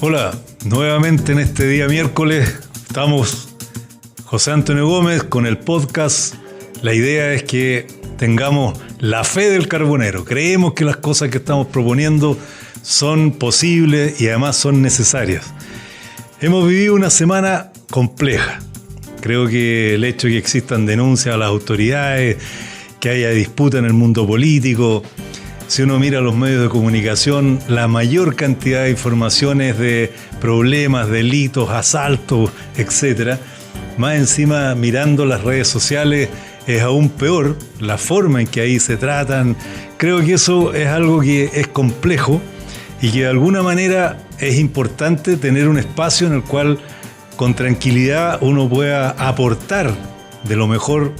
Hola, nuevamente en este día miércoles estamos José Antonio Gómez con el podcast. La idea es que tengamos la fe del carbonero. Creemos que las cosas que estamos proponiendo son posibles y además son necesarias. Hemos vivido una semana compleja. Creo que el hecho de que existan denuncias a las autoridades, que haya disputa en el mundo político, si uno mira los medios de comunicación, la mayor cantidad de informaciones de problemas, delitos, asaltos, etc. Más encima, mirando las redes sociales, es aún peor la forma en que ahí se tratan. Creo que eso es algo que es complejo y que de alguna manera es importante tener un espacio en el cual con tranquilidad uno pueda aportar de lo mejor,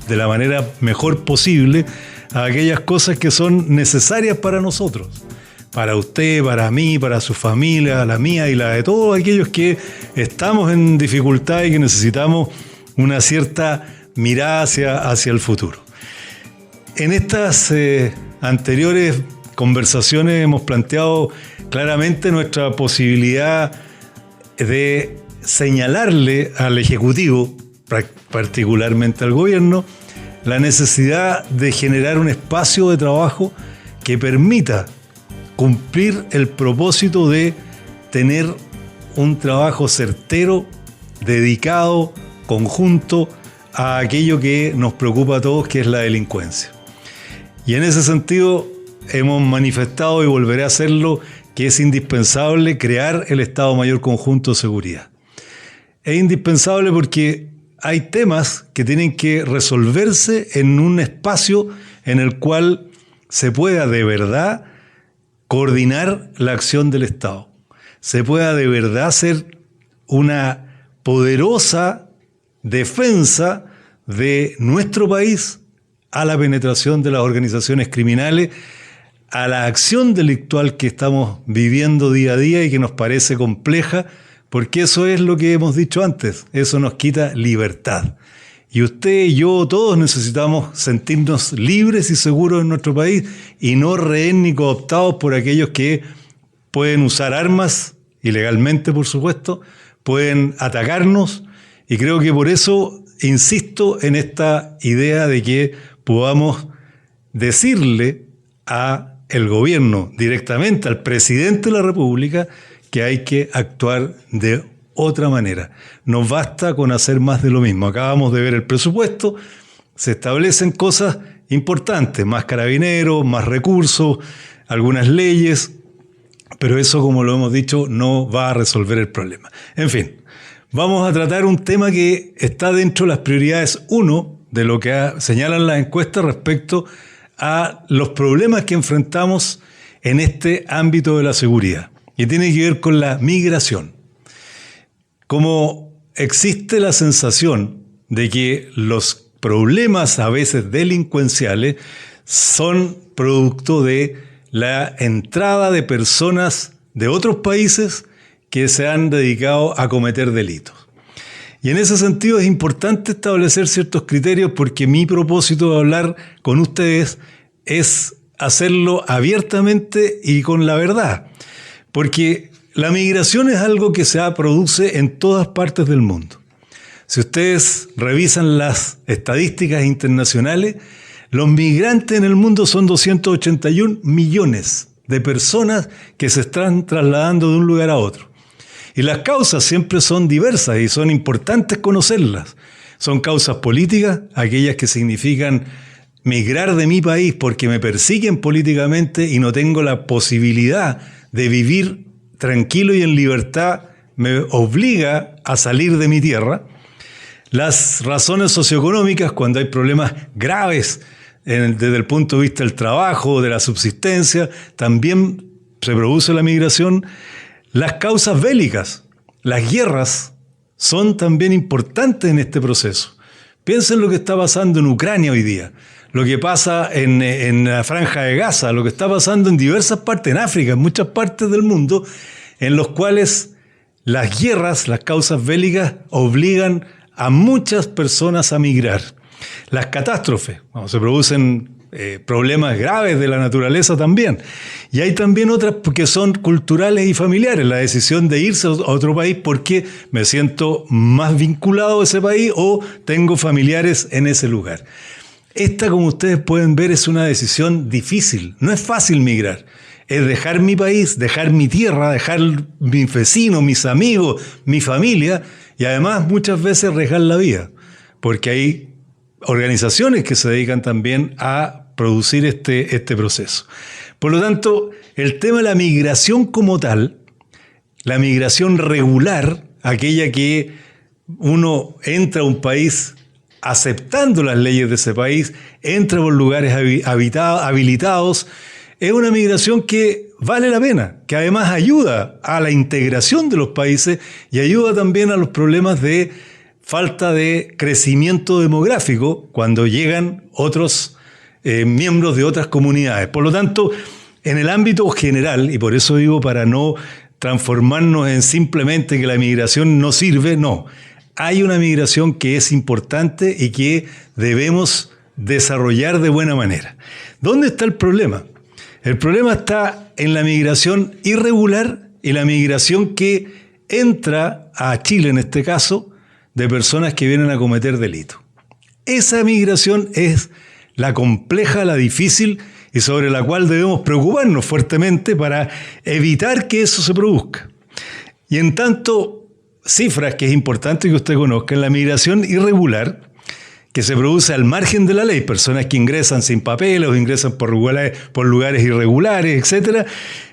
de la manera mejor posible, a aquellas cosas que son necesarias para nosotros, para usted, para mí, para su familia, la mía y la de todos aquellos que estamos en dificultad y que necesitamos una cierta mirada hacia el futuro. En estas anteriores conversaciones hemos planteado claramente nuestra posibilidad de señalarle al Ejecutivo, particularmente al gobierno, la necesidad de generar un espacio de trabajo que permita cumplir el propósito de tener un trabajo certero, dedicado, conjunto a aquello que nos preocupa a todos, que es la delincuencia. Y en ese sentido hemos manifestado, y volveré a hacerlo, que es indispensable crear el Estado Mayor Conjunto de Seguridad. Es indispensable porque hay temas que tienen que resolverse en un espacio en el cual se pueda de verdad coordinar la acción del Estado. Se pueda de verdad hacer una poderosa defensa de nuestro país a la penetración de las organizaciones criminales, a la acción delictual que estamos viviendo día a día y que nos parece compleja, porque eso es lo que hemos dicho antes, eso nos quita libertad. Y usted y yo, todos necesitamos sentirnos libres y seguros en nuestro país y no rehén ni cooptados por aquellos que pueden usar armas, ilegalmente por supuesto, pueden atacarnos, y creo que por eso insisto en esta idea de que podamos decirle al gobierno directamente, al presidente de la República, que hay que actuar de otra manera. No basta con hacer más de lo mismo. Acabamos de ver el presupuesto, se establecen cosas importantes, más carabineros, más recursos, algunas leyes, pero eso, como lo hemos dicho, no va a resolver el problema. En fin, vamos a tratar un tema que está dentro de las prioridades 1 de lo que señalan las encuestas respecto a los problemas que enfrentamos en este ámbito de la seguridad. Y tiene que ver con la migración. Como existe la sensación de que los problemas a veces delincuenciales son producto de la entrada de personas de otros países que se han dedicado a cometer delitos. Y en ese sentido es importante establecer ciertos criterios, porque mi propósito de hablar con ustedes es hacerlo abiertamente y con la verdad. Porque la migración es algo que se produce en todas partes del mundo. Si ustedes revisan las estadísticas internacionales, los migrantes en el mundo son 281 millones de personas que se están trasladando de un lugar a otro. Y las causas siempre son diversas y son importantes conocerlas. Son causas políticas, aquellas que significan migrar de mi país porque me persiguen políticamente y no tengo la posibilidad de vivir tranquilo y en libertad, me obliga a salir de mi tierra. Las razones socioeconómicas, cuando hay problemas graves desde el punto de vista del trabajo, de la subsistencia, también se produce la migración. Las causas bélicas, las guerras, son también importantes en este proceso. Piensen lo que está pasando en Ucrania hoy día, lo que pasa en la Franja de Gaza, lo que está pasando en diversas partes, en África, en muchas partes del mundo, en los cuales las guerras, las causas bélicas, obligan a muchas personas a migrar. Las catástrofes, cuando se producen problemas graves de la naturaleza también. Y hay también otras que son culturales y familiares, la decisión de irse a otro país porque me siento más vinculado a ese país o tengo familiares en ese lugar. Esta, como ustedes pueden ver, es una decisión difícil. No es fácil migrar. Es dejar mi país, dejar mi tierra, dejar mis vecinos, mis amigos, mi familia y además muchas veces arriesgar la vida, porque hay organizaciones que se dedican también a producir este proceso. Por lo tanto, el tema de la migración como tal, la migración regular, aquella que uno entra a un país aceptando las leyes de ese país, entra por lugares habilitados, es una migración que vale la pena, que además ayuda a la integración de los países y ayuda también a los problemas de falta de crecimiento demográfico cuando llegan otros miembros de otras comunidades. Por lo tanto, en el ámbito general, y por eso digo para no transformarnos en simplemente que la migración no sirve, no. Hay una migración que es importante y que debemos desarrollar de buena manera. ¿Dónde está el problema? El problema está en la migración irregular y la migración que entra a Chile, en este caso, de personas que vienen a cometer delitos. Esa migración es la compleja, la difícil y sobre la cual debemos preocuparnos fuertemente para evitar que eso se produzca. Y en tanto, cifras que es importante que usted conozca, la migración irregular, que se produce al margen de la ley, personas que ingresan sin papeles o ingresan por lugares irregulares, etc.,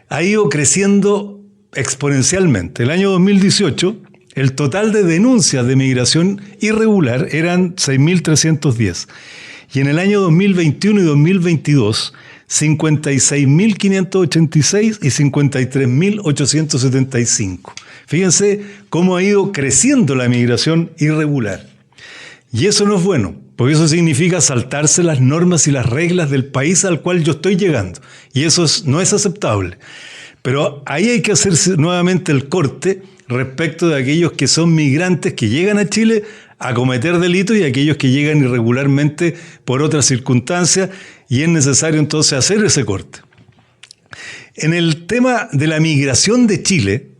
ha ido creciendo exponencialmente. El año 2018, el total de denuncias de migración irregular eran 6.310. Y en el año 2021 y 2022, 56.586 y 53.875. Fíjense cómo ha ido creciendo la migración irregular. Y eso no es bueno, porque eso significa saltarse las normas y las reglas del país al cual yo estoy llegando. Y eso no es aceptable. Pero ahí hay que hacer nuevamente el corte respecto de aquellos que son migrantes que llegan a Chile a cometer delitos y aquellos que llegan irregularmente por otras circunstancias, y es necesario entonces hacer ese corte. En el tema de la migración de Chile,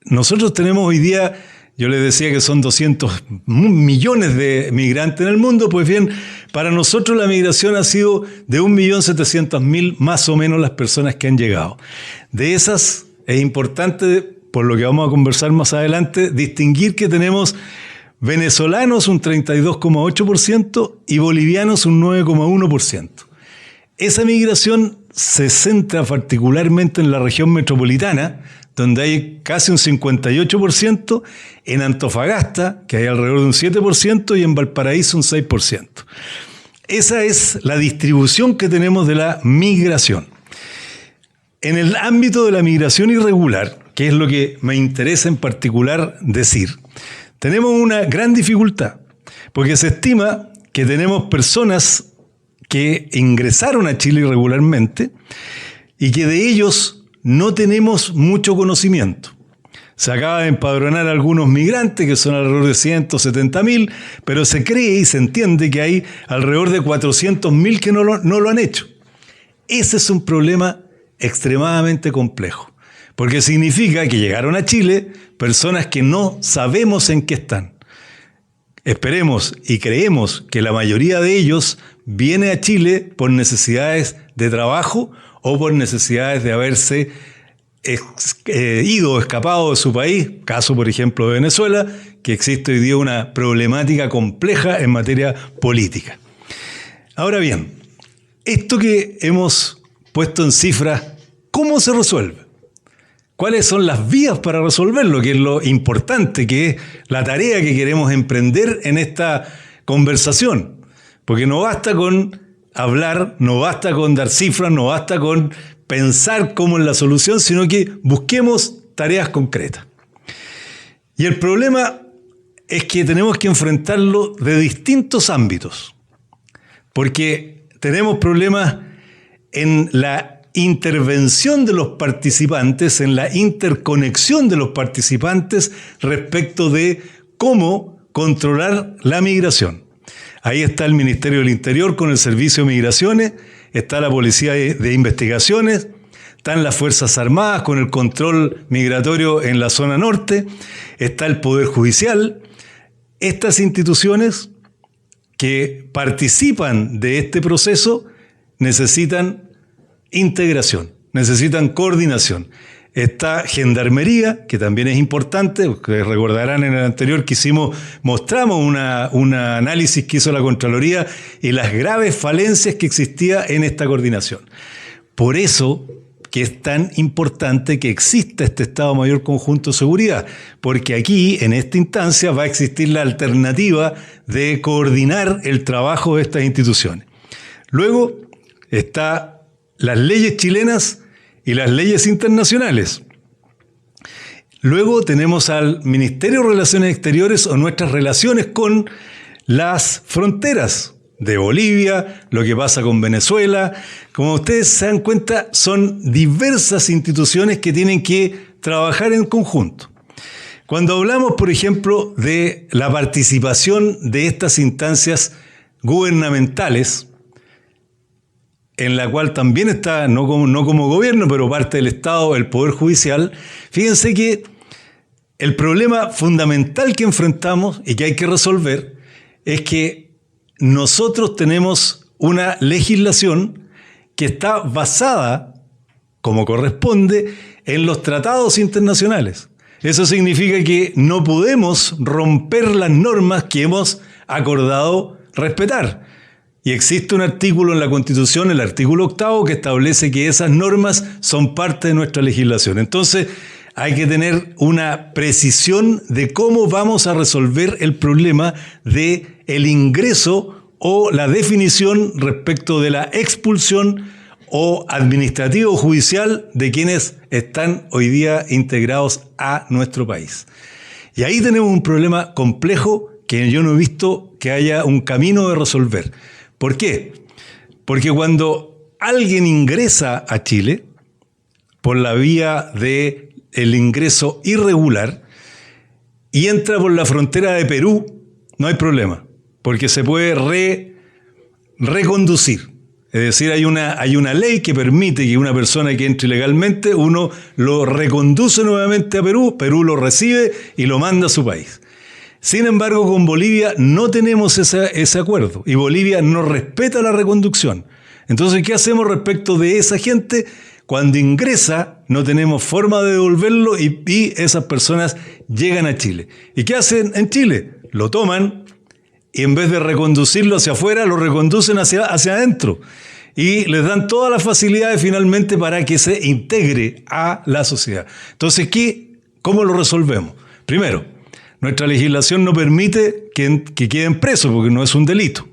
nosotros tenemos hoy día, yo les decía que son 200 millones de migrantes en el mundo, pues bien, para nosotros la migración ha sido de 1.700.000 más o menos las personas que han llegado. De esas es importante, por lo que vamos a conversar más adelante, distinguir que tenemos venezolanos un 32,8% y bolivianos un 9,1%. Esa migración se centra particularmente en la región metropolitana, donde hay casi un 58%, en Antofagasta, que hay alrededor de un 7%, y en Valparaíso un 6%. Esa es la distribución que tenemos de la migración. En el ámbito de la migración irregular, que es lo que me interesa en particular decir, tenemos una gran dificultad, porque se estima que tenemos personas que ingresaron a Chile irregularmente y que de ellos no tenemos mucho conocimiento. Se acaba de empadronar algunos migrantes, que son alrededor de 170.000, pero se cree y se entiende que hay alrededor de 400.000 que no lo han hecho. Ese es un problema extremadamente complejo, porque significa que llegaron a Chile personas que no sabemos en qué están. Esperemos y creemos que la mayoría de ellos viene a Chile por necesidades de trabajo o por necesidades de haberse ido o escapado de su país, caso por ejemplo de Venezuela, que existe hoy día una problemática compleja en materia política. Ahora bien, esto que hemos puesto en cifras, ¿cómo se resuelve? ¿Cuáles son las vías para resolverlo? Que es lo importante, que es la tarea que queremos emprender en esta conversación. Porque no basta con hablar, no basta con dar cifras, no basta con pensar cómo es la solución, sino que busquemos tareas concretas. Y el problema es que tenemos que enfrentarlo de distintos ámbitos. Porque tenemos problemas en la intervención de los participantes, en la interconexión de los participantes respecto de cómo controlar la migración. Ahí está el Ministerio del Interior con el Servicio de Migraciones, está la Policía de Investigaciones, están las Fuerzas Armadas con el control migratorio en la zona norte, está el Poder Judicial. Estas instituciones que participan de este proceso necesitan integración, necesitan coordinación. Está Gendarmería, que también es importante, ustedes recordarán en el anterior que mostramos un análisis que hizo la Contraloría y las graves falencias que existía en esta coordinación. Por eso que es tan importante que exista este Estado Mayor Conjunto de Seguridad, porque aquí, en esta instancia, va a existir la alternativa de coordinar el trabajo de estas instituciones. Luego están las leyes chilenas y las leyes internacionales. Luego tenemos al Ministerio de Relaciones Exteriores o nuestras relaciones con las fronteras de Bolivia, lo que pasa con Venezuela. Como ustedes se dan cuenta, son diversas instituciones que tienen que trabajar en conjunto. Cuando hablamos, por ejemplo, de la participación de estas instancias gubernamentales, en la cual también está, no como gobierno, pero parte del Estado, el Poder Judicial, fíjense que el problema fundamental que enfrentamos y que hay que resolver es que nosotros tenemos una legislación que está basada, como corresponde, en los tratados internacionales. Eso significa que no podemos romper las normas que hemos acordado respetar. Y existe un artículo en la Constitución, el artículo 8, que establece que esas normas son parte de nuestra legislación. Entonces, hay que tener una precisión de cómo vamos a resolver el problema de el ingreso o la definición respecto de la expulsión o administrativo o judicial de quienes están hoy día integrados a nuestro país. Y ahí tenemos un problema complejo que yo no he visto que haya un camino de resolver. ¿Por qué? Porque cuando alguien ingresa a Chile por la vía del ingreso irregular y entra por la frontera de Perú, no hay problema, porque se puede reconducir. Es decir, hay una ley que permite que una persona que entre ilegalmente, uno lo reconduce nuevamente a Perú, Perú lo recibe y lo manda a su país. Sin embargo, con Bolivia no tenemos ese acuerdo y Bolivia no respeta la reconducción. Entonces, ¿qué hacemos respecto de esa gente? Cuando ingresa, no tenemos forma de devolverlo y esas personas llegan a Chile. ¿Y qué hacen en Chile? Lo toman y en vez de reconducirlo hacia afuera, lo reconducen hacia adentro. Y les dan todas las facilidades finalmente para que se integre a la sociedad. Entonces, ¿cómo lo resolvemos? Primero, nuestra legislación no permite que queden presos porque no es un delito.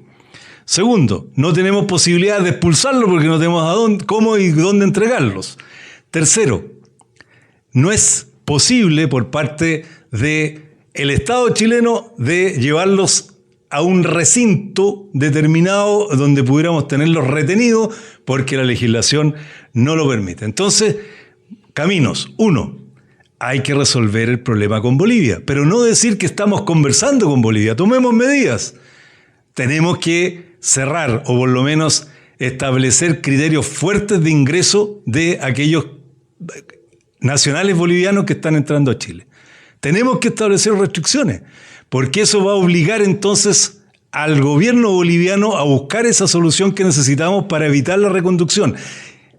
Segundo, no tenemos posibilidad de expulsarlos porque no tenemos cómo y dónde entregarlos. Tercero, no es posible por parte del Estado chileno de llevarlos a un recinto determinado donde pudiéramos tenerlos retenidos porque la legislación no lo permite. Entonces, caminos. Uno, hay que resolver el problema con Bolivia, pero no decir que estamos conversando con Bolivia. Tomemos medidas. Tenemos que cerrar o por lo menos establecer criterios fuertes de ingreso de aquellos nacionales bolivianos que están entrando a Chile. Tenemos que establecer restricciones, porque eso va a obligar entonces al gobierno boliviano a buscar esa solución que necesitamos para evitar la reconducción,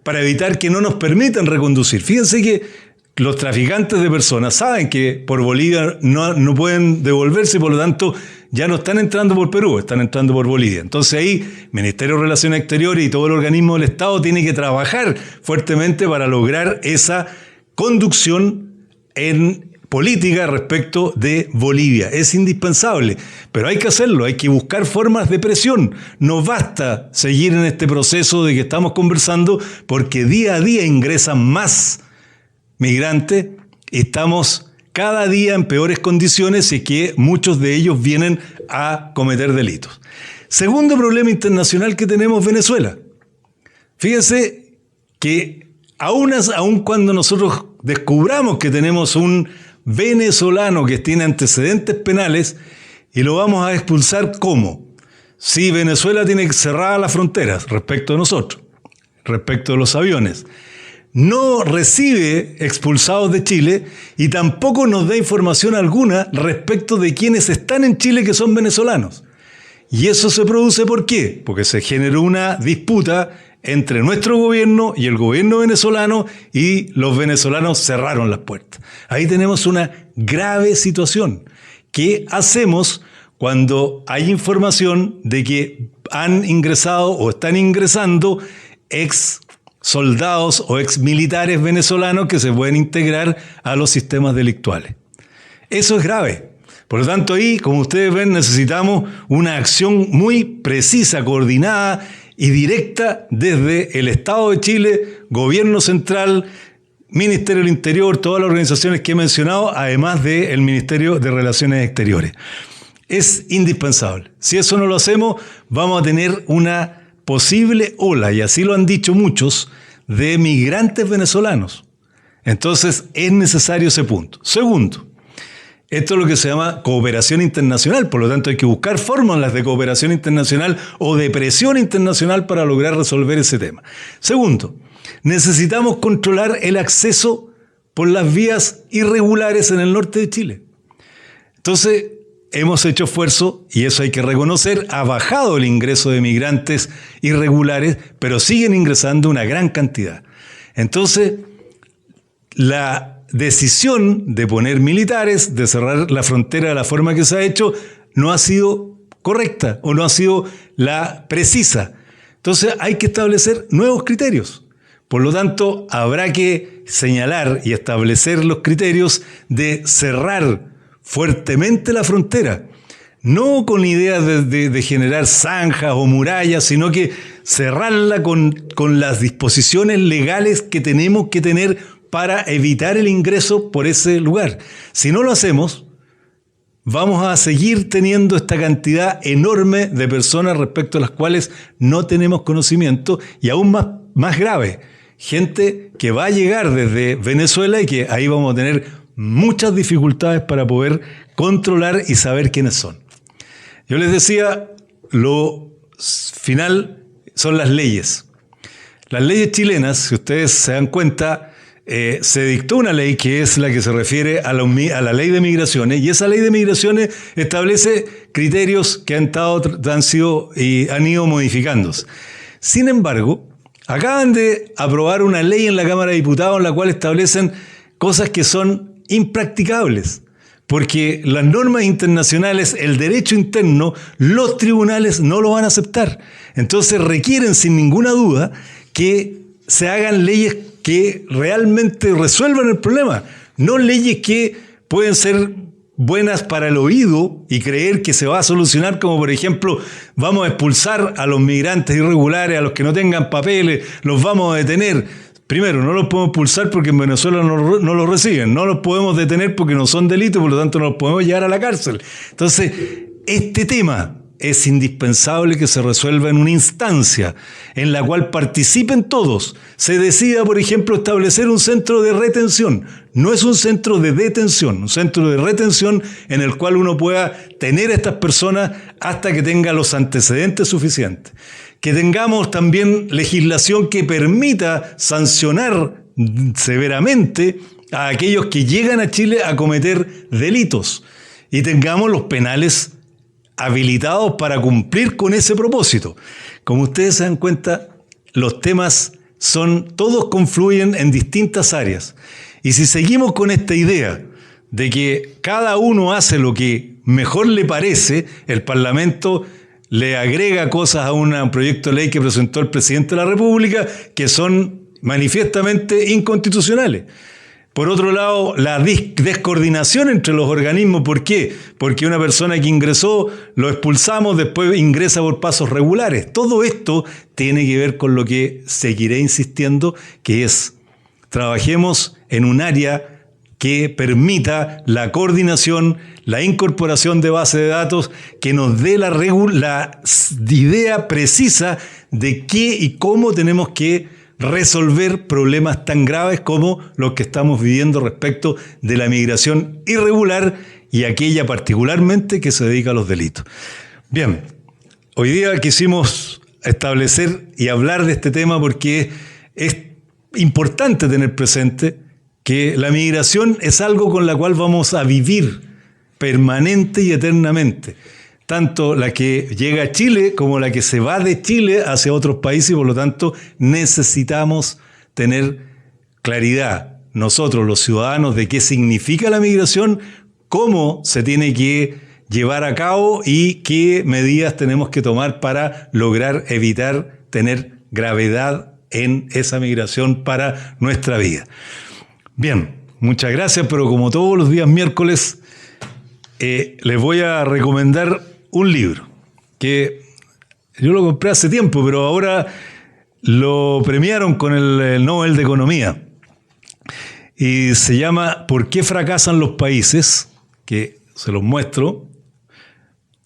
para evitar que no nos permitan reconducir. Fíjense que los traficantes de personas saben que por Bolivia no pueden devolverse y por lo tanto ya no están entrando por Perú, están entrando por Bolivia. Entonces ahí Ministerio de Relaciones Exteriores y todo el organismo del Estado tiene que trabajar fuertemente para lograr esa conducción en política respecto de Bolivia. Es indispensable, pero hay que hacerlo, hay que buscar formas de presión. No basta seguir en este proceso de que estamos conversando porque día a día ingresan más migrantes y estamos cada día en peores condiciones y que muchos de ellos vienen a cometer delitos. Segundo problema internacional que tenemos, Venezuela. Fíjense que aun cuando nosotros descubramos que tenemos un venezolano que tiene antecedentes penales y lo vamos a expulsar, ¿cómo? si Venezuela tiene cerradas las fronteras respecto de nosotros, respecto de los aviones, no recibe expulsados de Chile y tampoco nos da información alguna respecto de quienes están en Chile que son venezolanos. Y eso se produce ¿por qué? Porque se generó una disputa entre nuestro gobierno y el gobierno venezolano y los venezolanos cerraron las puertas. Ahí tenemos una grave situación. ¿Qué hacemos cuando hay información de que han ingresado o están ingresando ex soldados o ex militares venezolanos que se pueden integrar a los sistemas delictuales? Eso es grave. Por lo tanto, ahí, como ustedes ven, necesitamos una acción muy precisa, coordinada y directa desde el Estado de Chile, Gobierno Central, Ministerio del Interior, todas las organizaciones que he mencionado, además del Ministerio de Relaciones Exteriores. Es indispensable. Si eso no lo hacemos, vamos a tener una posible ola, y así lo han dicho muchos, de migrantes venezolanos. Entonces, es necesario ese punto. Segundo, esto es lo que se llama cooperación internacional, por lo tanto hay que buscar fórmulas de cooperación internacional o de presión internacional para lograr resolver ese tema. Segundo, necesitamos controlar el acceso por las vías irregulares en el norte de Chile. Entonces, hemos hecho esfuerzo, y eso hay que reconocer, ha bajado el ingreso de migrantes irregulares, pero siguen ingresando una gran cantidad. Entonces, la decisión de poner militares, de cerrar la frontera de la forma que se ha hecho, no ha sido correcta o no ha sido la precisa. Entonces, hay que establecer nuevos criterios. Por lo tanto, habrá que señalar y establecer los criterios de cerrar fuertemente la frontera, no con ideas de generar zanjas o murallas, sino que cerrarla con las disposiciones legales que tenemos que tener para evitar el ingreso por ese lugar. Si no lo hacemos, vamos a seguir teniendo esta cantidad enorme de personas respecto a las cuales no tenemos conocimiento, y aún más grave, gente que va a llegar desde Venezuela y que ahí vamos a tener muchas dificultades para poder controlar y saber quiénes son. Yo les decía, lo final son las leyes. Las leyes chilenas, si ustedes se dan cuenta, se dictó una ley que es la que se refiere a la ley de migraciones, y esa ley de migraciones establece criterios que han ido modificándose. Sin embargo, acaban de aprobar una ley en la Cámara de Diputados en la cual establecen cosas que son impracticables, porque las normas internacionales, el derecho interno, los tribunales no lo van a aceptar. Entonces requieren sin ninguna duda que se hagan leyes que realmente resuelvan el problema, no leyes que pueden ser buenas para el oído y creer que se va a solucionar, como por ejemplo, vamos a expulsar a los migrantes irregulares, a los que no tengan papeles, los vamos a detener. Primero, no los podemos expulsar porque en Venezuela no los reciben. No los podemos detener porque no son delitos, por lo tanto no los podemos llevar a la cárcel. Entonces, este tema es indispensable que se resuelva en una instancia en la cual participen todos. Se decida, por ejemplo, establecer un centro de retención. No es un centro de detención, un centro de retención en el cual uno pueda tener a estas personas hasta que tenga los antecedentes suficientes. Que tengamos también legislación que permita sancionar severamente a aquellos que llegan a Chile a cometer delitos, y tengamos los penales habilitados para cumplir con ese propósito. Como ustedes se dan cuenta, los temas todos confluyen en distintas áreas, y si seguimos con esta idea de que cada uno hace lo que mejor le parece, el Parlamento le agrega cosas a un proyecto de ley que presentó el presidente de la República que son manifiestamente inconstitucionales. Por otro lado, la descoordinación entre los organismos. ¿Por qué? Porque una persona que ingresó, lo expulsamos, después ingresa por pasos regulares. Todo esto tiene que ver con lo que seguiré insistiendo, que es trabajemos en un área que permita la coordinación, la incorporación de bases de datos, que nos dé la idea precisa de qué y cómo tenemos que resolver problemas tan graves como los que estamos viviendo respecto de la migración irregular y aquella particularmente que se dedica a los delitos. Bien, hoy día quisimos establecer y hablar de este tema porque es importante tener presente que la migración es algo con la cual vamos a vivir permanente y eternamente. Tanto la que llega a Chile como la que se va de Chile hacia otros países, y por lo tanto necesitamos tener claridad nosotros, los ciudadanos, de qué significa la migración, cómo se tiene que llevar a cabo y qué medidas tenemos que tomar para lograr evitar tener gravedad en esa migración para nuestra vida. Bien, muchas gracias, pero como todos los días miércoles, les voy a recomendar un libro que yo lo compré hace tiempo, pero ahora lo premiaron con el Nobel de Economía. Y se llama ¿Por qué fracasan los países? Que se los muestro.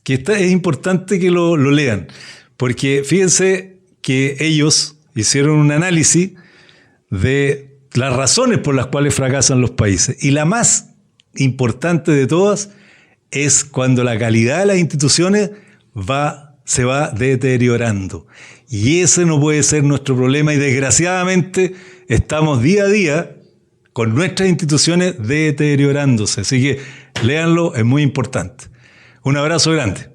Que es importante que lo lean, porque fíjense que ellos hicieron un análisis de las razones por las cuales fracasan los países. Y la más importante de todas es cuando la calidad de las instituciones se va deteriorando. Y ese no puede ser nuestro problema, y desgraciadamente estamos día a día con nuestras instituciones deteriorándose. Así que léanlo, es muy importante. Un abrazo grande.